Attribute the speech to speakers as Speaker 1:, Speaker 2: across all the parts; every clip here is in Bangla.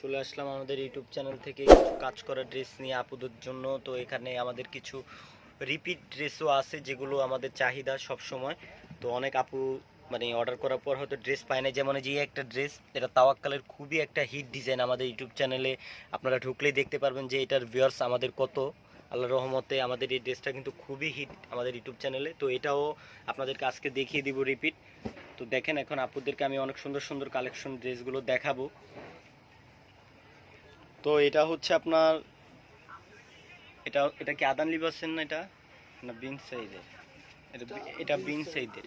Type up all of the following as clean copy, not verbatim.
Speaker 1: চলে আসলাম আমাদের ইউটিউব চ্যানেল থেকে কিছু কাজ করা ড্রেস নিয়ে আপুদের জন্য। তো এখানে আমাদের কিছু রিপিট ড্রেসও আছে যেগুলো আমাদের চাহিদা সব সময়। তো অনেক আপু মানে অর্ডার করার পর হয়তো ড্রেস পায় না, যেমন যে একটা ড্রেস, এটা তাওয়াক্কালের খুবই একটা হিট ডিজাইন। আমাদের ইউটিউব চ্যানেলে আপনারা ঢুকলেই দেখতে পারবেন যে এটার ভিউয়ার্স আমাদের কত। আল্লাহর রহমতে আমাদের এই ড্রেসটা কিন্তু খুবই হিট আমাদের ইউটিউব চ্যানেলে। তো এটাও আপনাদেরকে আজকে দেখিয়ে দিব রিপিট। তো দেখেন এখন আপুদেরকে আমি অনেক সুন্দর সুন্দর কালেকশন ড্রেসগুলো দেখাবো। তো এটা হচ্ছে আপনার এটা এটা কি আদান লিবাসের না, এটা না বিন সাইদের? এটা বিন সাইদের।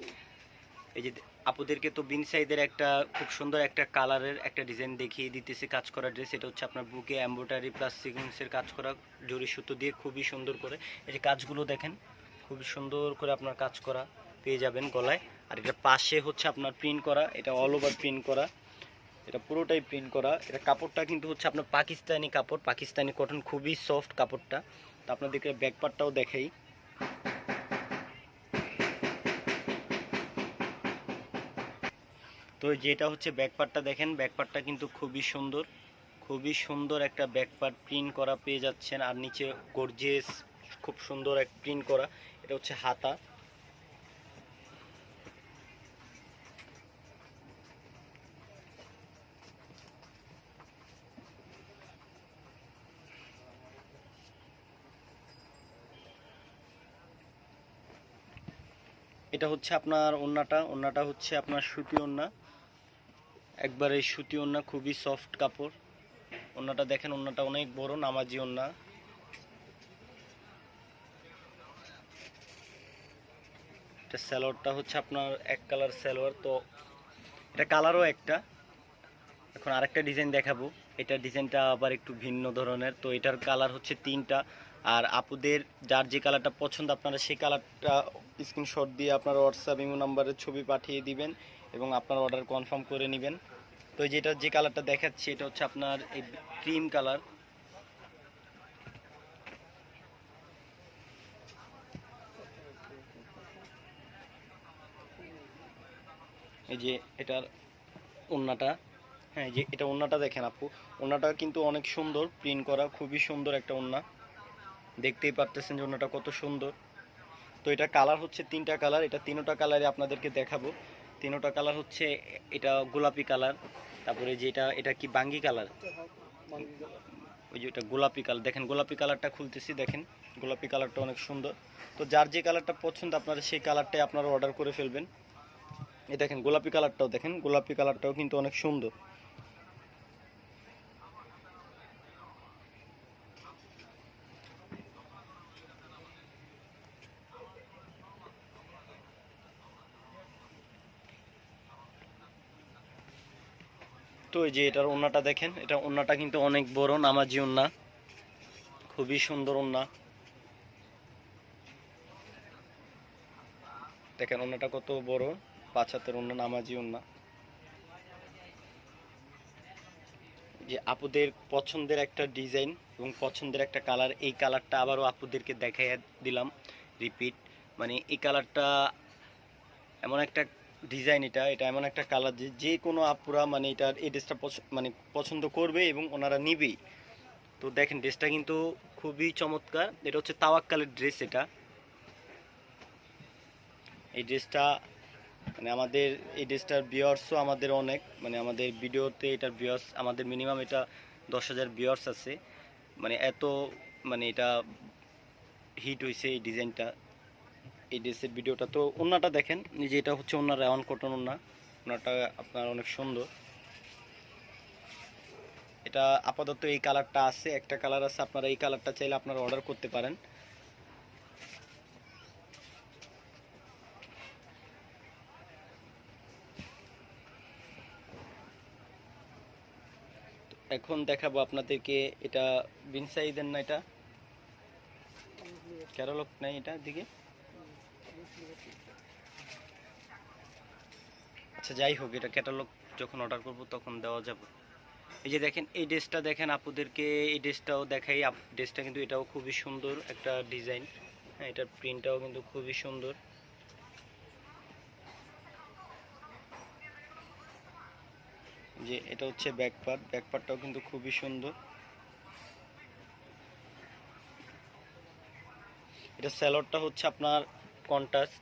Speaker 1: এই যে আপুদেরকে তো বিন সাইদের একটা খুব সুন্দর একটা কালারের একটা ডিজাইন দেখিয়ে দিতেছে কাজ করা ড্রেস। এটা হচ্ছে আপনার বুকে এমব্রয়ডারি প্লাস সিকোয়েন্সের কাজ করা, জরি সুতো দিয়ে খুবই সুন্দর করে। এই যে কাজগুলো দেখেন, খুবই সুন্দর করে আপনার কাজ করা পেয়ে যাবেন গলায়। আর এটা পাশে হচ্ছে আপনার প্রিন্ট করা, এটা অল ওভার প্রিন্ট করা, এটা পুরোটাই প্রিন্ট করা। এটা কাপড়টা কিন্তু হচ্ছে আপনার পাকিস্তানি কাপড়, পাকিস্তানি কটন, খুবই সফট কাপড়টা। তো আপনাদেরকে ব্যাক পার্টটাও দেখাই। তো যেটা হচ্ছে ব্যাক পার্টটা দেখেন, ব্যাক পার্টটা কিন্তু খুবই সুন্দর, খুবই সুন্দর একটা ব্যাক পার্ট প্রিন্ট করা পেয়ে যাচ্ছেন। আর নিচে গর্জিয়াস খুব সুন্দর এক প্রিন্ট করা। এটা হচ্ছে হাতা। এটা হচ্ছে আপনার ওড়নাটা, ওড়নাটা হচ্ছে আপনার সুতি ওড়না, একবারে সুতি ওড়না, খুবই সফট কাপড়। ওড়নাটা দেখেন, ওড়নাটা অনেক বড় নামাজি ওড়না। এটা সালোয়ারটা হচ্ছে আপনার এক কালার সালোয়ার। তো এটা কালারও একটা। এখন আরেকটা ডিজাইন দেখাবো। এটা ডিজাইনটা আবার একটু ভিন্ন ধরনের। তো এটার কালার হচ্ছে তিনটা। আর আপুদের যার যে কালারটা পছন্দ আপনারা সেই কালারটা স্ক্রিনশট দিয়ে আপনার হোয়াটসঅ্যাপ ইমো নাম্বারে ছবি পাঠিয়ে দিবেন এবং আপনার অর্ডার কনফার্ম করে নেবেন। তো যেটা যে কালারটা দেখাচ্ছি এটা হচ্ছে আপনার এই ক্রিম কালার। এই যে এটার ওড়নাটা, হ্যাঁ যে এটা ওড়নাটা দেখেন আপু, ওড়নাটা কিন্তু অনেক সুন্দর প্রিন্ট করা, খুবই সুন্দর একটা ওড়না। দেখতেই পারতেছেন যে ওড়নাটা কত সুন্দর। তো এটা কালার হচ্ছে তিনটা কালার, এটা তিনোটা কালারে আপনাদেরকে দেখাবো। তিনোটা কালার হচ্ছে, এটা গোলাপি কালার, তারপরে যেটা এটা কি বাঙ্গি কালার, ওই যে এটা গোলাপি কালার। দেখেন গোলাপি কালারটা খুলতেছি, দেখেন গোলাপি কালারটা অনেক সুন্দর। তো যার যে কালারটা পছন্দ আপনারা সেই কালারটাই আপনারা অর্ডার করে ফেলবেন। এই দেখেন গোলাপি কালারটাও, দেখেন গোলাপি কালারটাও কিন্তু অনেক সুন্দর। তো এই যে এটার ওড়নাটা দেখেন, এটা ওড়নাটা কিন্তু অনেক বড় নামাজি ওড়না, খুবই সুন্দর ওড়না। দেখেন ওড়নাটা কত বড়, 5 হাতের ওড়না, নামাজি ওড়না। যে আপুদের পছন্দের একটা ডিজাইন এবং পছন্দের একটা কালার, এই কালারটা আবারও আপুদেরকে দেখাই দিলাম রিপিট। মানে এই কালারটা এমন একটা ডিজাইন, এটা এটা এমন একটা কালার যে যে কোনো আপুরা মানে এটার এই ড্রেসটা মানে পছন্দ করবে এবং ওনারা নিবেই। তো দেখেন ড্রেসটা কিন্তু খুবই চমৎকার। এটা হচ্ছে তাওয়াক্কালের ড্রেস। এটা এই ড্রেসটা মানে আমাদের এই ড্রেসটার ভিউয়ার্সও আমাদের অনেক, মানে আমাদের ভিডিওতে এটার ভিউয়ার্স আমাদের মিনিমাম এটা 10,000 ভিউয়ার্স আছে। মানে এত মানে এটা হিট হয়েছে এই ডিজাইনটা, এই ড্রেসের ভিডিওটা। তো ওড়নাটা দেখেন, এই যে এটা হচ্ছে ওড়না, রায়ন কটন ওড়না। ওড়নাটা আপনার অনেক সুন্দর। এটা আপাতত এই কালারটা আছে, একটা কালার আছে, আপনারা এই কালারটা চাইলে আপনারা অর্ডার করতে পারেন। এখন দেখাবো আপনাদেরকে, এটা বিন সাইদের না, এটা ক্যাটালগ নাই এটা দিকে। আচ্ছা যাই হোক, এটা ক্যাটালগ যখন অর্ডার করব তখন দেওয়া যাবে। এই যে দেখেন এই ড্রেসটা দেখেন, আপুদেরকে এই ড্রেসটাও দেখাই। ড্রেসটা কিন্তু এটাও খুবই সুন্দর একটা ডিজাইন। হ্যাঁ, এটার প্রিন্টটাও কিন্তু খুবই সুন্দর। যে এটা হচ্ছে ব্যাক পার্ট, ব্যাক পার্টটাও কিন্তু খুবই সুন্দর। এটা স্যালোডটা হচ্ছে আপনার কন্ট্রাস্ট,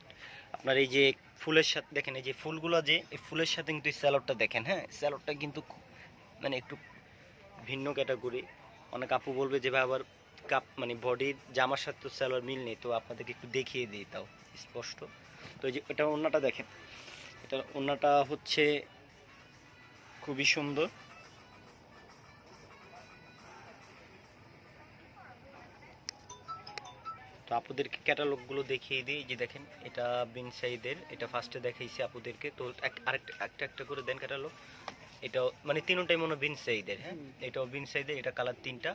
Speaker 1: আপনার এই যে ফুলের সাথে দেখেন, এই যে ফুলগুলো, যে এই ফুলের সাথে কিন্তু এই স্যালোডটা দেখেন, হ্যাঁ স্যালোডটা কিন্তু মানে একটু ভিন্ন ক্যাটাগরি। অনেক আপু বলবে যে ভাই আবার কাপ মানে বডির জামার সাথে তো স্যালোয়ার মিল নেই, তো আপনাদেরকে একটু দেখিয়ে দিই তাও স্পষ্ট। তো এই যে এটা ওড়নাটা দেখেন, এটা ওড়নাটা হচ্ছে খুবই সুন্দর। তো আপুদেরকে ক্যাটালগুলো দেখিয়ে দিই। এই যে দেখেন এটা বিন সাইদের, এটা ফার্স্টে দেখাইছি আপুদেরকে। তো আরেকটা একটা একটা করে দেন ক্যাটালগ। এটাও মানে তিনটাই মনে বিন সাইদের, হ্যাঁ এটাও বিন সাইদের, এটা কালার তিনটা।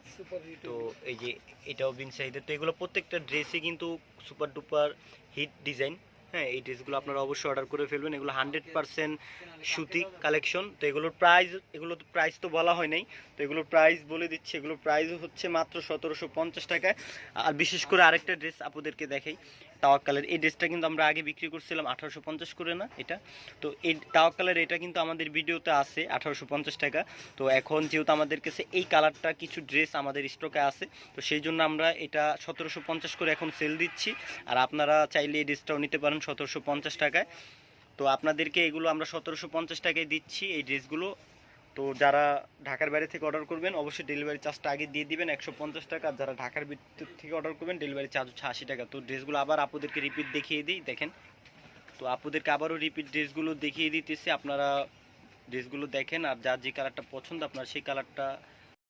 Speaker 1: তো এই যে এটাও বিন সাইদের। তো এগুলো প্রত্যেকটা ড্রেসই কিন্তু সুপার ডুপার হিট ডিজাইন। হ্যাঁ এই ড্রেসগুলো আপনারা অবশ্যই অর্ডার করে ফেলবেন। এগুলো 100% সুতি কালেকশন। তো এগুলোর প্রাইস, এগুলো তো প্রাইস তো বলা হয় নাই, তো এগুলোর প্রাইস বলে দিচ্ছি। এগুলোর প্রাইস হচ্ছে মাত্র 1750 টাকায়। আর বিশেষ করে আরেকটা ড্রেস আপনাদেরকে দেখাই, তাওয়াক্কালের। এই ড্রেসটা কিন্তু আমরা আগে বিক্রি করছিলাম 1850 করে, না এটা। তো এই তাওয়াক্কালের এটা কিন্তু আমাদের ভিডিওতে আছে 1850 টাকা। তো এখন যেহেতু আমাদের কাছে এই কালারটা কিছু ড্রেস আমাদের স্টকে আছে, তো সেই জন্য আমরা এটা 1750 করে এখন সেল দিচ্ছি। আর আপনারা চাইলে এই ড্রেসটাও নিতে পারেন 1750 টাকায়। তো আপনাদেরকে এগুলো আমরা 1750 টাকায় দিচ্ছি এই ড্রেসগুলো। তো যারা ঢাকার বাইরে থেকে অর্ডার করবেন অবশ্যই ডেলিভারি চার্জটা আগে দিয়ে দিবেন 150 টাকা। আর যারা ঢাকার ভিতর থেকে অর্ডার করবেন ডেলিভারি চার্জ হচ্ছে 80 টাকা। তো ড্রেসগুলো আবার আপনাদেরকে রিপিট দেখিয়ে দিই, দেখেন। তো আপনাদেরকে আবারও রিপিট ড্রেসগুলো দেখিয়ে দিতেছি, আপনারা ড্রেসগুলো দেখেন। আর যার যে কালারটা পছন্দ আপনার সেই কালারটা